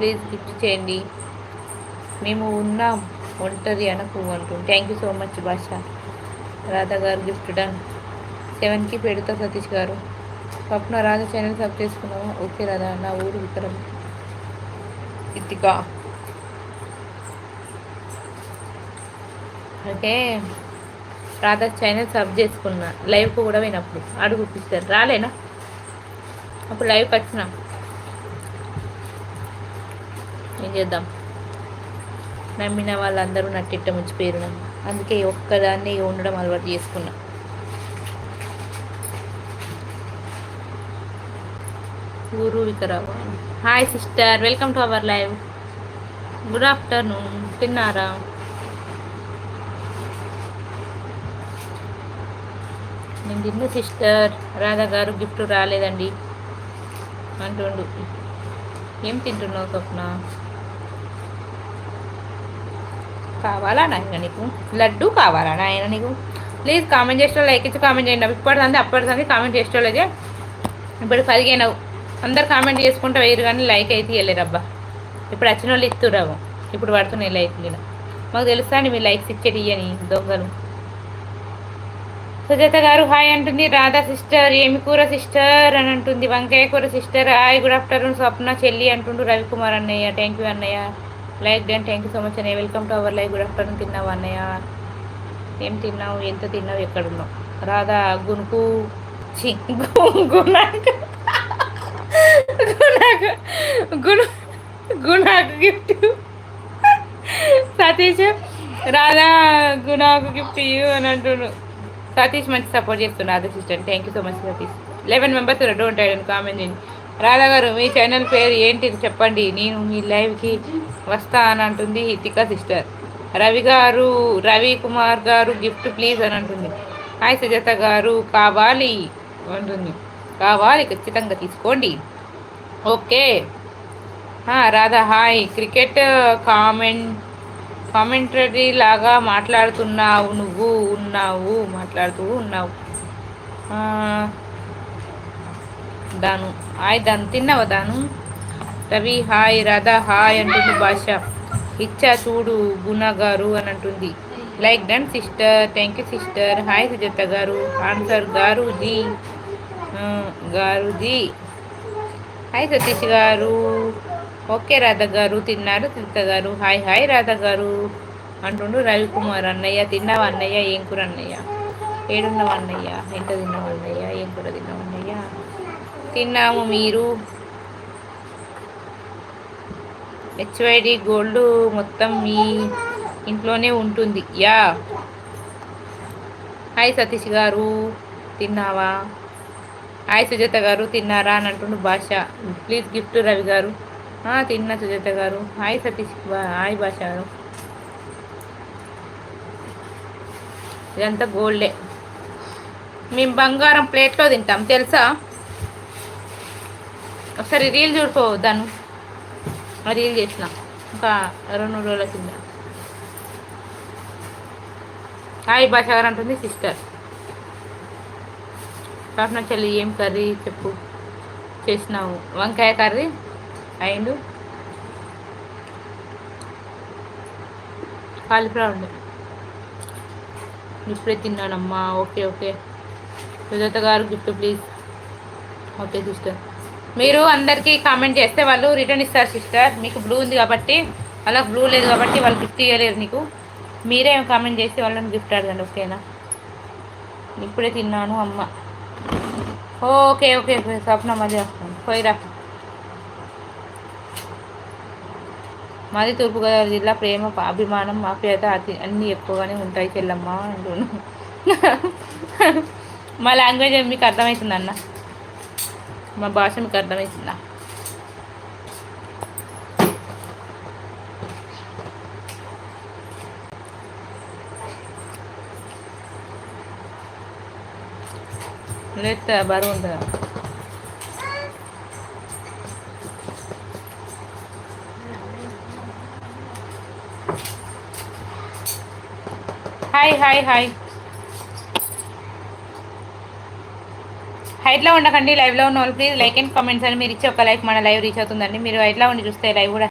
Please gift చేయండి, మేము ఉన్నాం, ఒంటరి అనకు అంటుంది. థ్యాంక్ యూ సో మచ్ భాష. రాధా గారు గిఫ్ట్ డన్. 7కి పెడతా సతీష్ గారు. స్వప్న రాధా ఛానల్ సబ్ చేసుకున్నావా? ఓకే రాధా, నా ఊరు Vikram. Itika okay. Radha channel sub చేసుకున్నా, లైవ్కు కూడా పోయినప్పుడు అడుగు పిస్తారు రాలేనా, అప్పుడు లైవ్కి వచ్చిన ఏం చేద్దాం. నమ్మిన వాళ్ళందరూ నట్టిట్ట ముంచి పేరు, అందుకే ఒక్కదాన్ని ఉండడం అలవాటు చేసుకున్నా. ఊరు Vikarabad. Hi sister, welcome to our live. Good afternoon. తిన్నారా? నేను తిన్న సిస్టర్. రాధా గారు గిఫ్ట్ రాలేదండి అంటుండు. ఏం తింటున్నావు స్వప్న? కావాలా నాయన నీకు లడ్డు? కావాలా నాయన నీకు? ప్లీజ్ కామెంట్ చేసే లైక్ ఇచ్చి కామెంట్ చేయండి. ఇప్పటిదంది అప్పటిదంది కామెంట్ చేసేవాళ్ళదే. ఇప్పుడు 15 అందరు కామెంట్ చేసుకుంటూ వేయరు కానీ లైక్ అయితే ఇవ్వలేరు అబ్బా. ఇప్పుడు వచ్చిన వాళ్ళు ఇస్తురావు, ఇప్పుడు పడుతున్నాయి లైక్ కూడా. మాకు తెలుస్తా అండి మీరు లైక్స్ ఇచ్చేది ఇయ్యని దొంగలు. సుజాత గారు హాయ్ అంటుంది. రాధా సిస్టర్ ఏమి కూర సిస్టర్ అని అంటుంది. వంకాయ కూర sister. Hi good afternoon Swapna చెల్లి అంటుండు. రవికుమార్ అన్నయ్య థ్యాంక్ యూ అన్నయ్య. Like done, thank you so much అన్నయ్య. Welcome to our live. Good afternoon. తిన్నావు అన్నయ్య? ఏం తిన్నావు, ఎంత తిన్నావు, ఎక్కడున్నావు? రాధా గునుకు గుణాకు గుణాకు గిఫ్ట్. సతీష్ రాధా గుణాకు గిఫ్ట్ ఇవ్వు అని అంటుండు. సతీష్ మంచి సపోర్ట్ చేస్తున్నా Radha sister. Thank you so much Satish. 11 members don't ఐడన్ కామెంట్ చేయండి. రాధా గారు మీ ఛానల్ పేరు ఏంటిది చెప్పండి, నేను మీ లైవ్కి వస్తా అని అంటుంది హితికా సిస్టర్. రవి గారు, రవి కుమార్ గారు గిఫ్ట్ ప్లీజ్ అని అంటుంది. హాయ్ సుజాత గారు కావాలి అంటుంది. కావాలి, ఖచ్చితంగా తీసుకోండి. Okay. Radha hi. Cricket commentary లాగా మాట్లాడుతున్నావు నువ్వు మాట్లాడుతూ ఉన్నావు. దాను హాయ్. దాను తిన్నావా దాను? రవి హాయ్. రాధా హాయ్ అంటుంది. భాష ఇచ్చా చూడు గుణ గారు అని అంటుంది. Like done sister. Thank you sister. Hi Sujatha గారు. ఆన్సర్ గారుజీ. హాయ్ సతీష్ గారు. ఓకే రాధా గారు తిన్నారు. సుజాత గారు హాయ్ హాయ్ రాధా గారు అంటుండు. రవికుమార్ అన్నయ్య తిన్నావా అన్నయ్య? ఏం కూర అన్నయ్య? ఏడున్నావు అన్నయ్య? ఎంత తిన్నావు అన్నయ్య? ఏం కూర తిన్నావు అన్నయ్య? తిన్నాము. మీరు? హెచ్వైడి గోల్డ్ మొత్తం మీ ఇంట్లోనే ఉంటుంది. యా. హాయ్ సతీష్ గారు తిన్నావా? హాయ్ సుజాత గారు తిన్నారా అని అంటుండు. భాష ప్లీజ్ గిఫ్ట్ రవి గారు. తిన్నా సుజాత గారు. హాయ్ సతీష్. హాయ్ భాష గారు. ఇదంతా గోల్డే, మేము బంగారం ప్లేట్లో తింటాం తెలుసా? ఒకసారి రీల్ చూడిపోవద్దాను, రీల్ చేసిన ఇంకా 2 రోజుల కింద. హాయ్ భాష గారు అంటుంది సిస్టర్. స్వప్న చెల్లి ఏం కర్రీ చెప్పు చేసినావు? వంకాయ కర్రీ అయిండు, కాలీఫ్లవర్ ఉండే ఇప్పుడే తిన్నానమ్మా. Okay okay. సుజాత గారు గిఫ్ట్ ప్లీజ్. Okay sister. మీరు అందరికీ కామెంట్ చేస్తే వాళ్ళు రిటర్న్ ఇస్తారు సిస్టర్. మీకు బ్లూ ఉంది కాబట్టి, అలా బ్లూ లేదు కాబట్టి వాళ్ళు గిఫ్ట్ ఇవ్వలేరు నీకు. మీరే కామెంట్ చేసి వాళ్ళని గిఫ్ట్ అడగండి. ఓకేనా? ఇప్పుడే తిన్నాను అమ్మ. ఓకే ఓకే స్వప్న మళ్ళీ వస్తాను. పోయిరా. మాది తూర్పుగోదావరి జిల్లా. ప్రేమ అభిమానం ఆప్యాయత అన్నీ ఎక్కువగానే ఉంటాయి చెల్లమ్మ అంటున్నాను. మా లాంగ్వేజ్ మీకు అర్థమవుతుందన్న, మా భాష మీకు అర్థమవుతుందా? లేదు బరువు ఉంటుందా? Hi hi hi. హైట్లో ఉండకండి. లైవ్లో ఉన్న వాళ్ళు ప్లీజ్ లైక్ అండ్ కామెంట్స్ అని మీరు ఇచ్చే ఒక లైక్ మన లైవ్ రీచ్ అవుతుందండి. మీరు హైట్లో ఉండి చూస్తే లైవ్ కూడా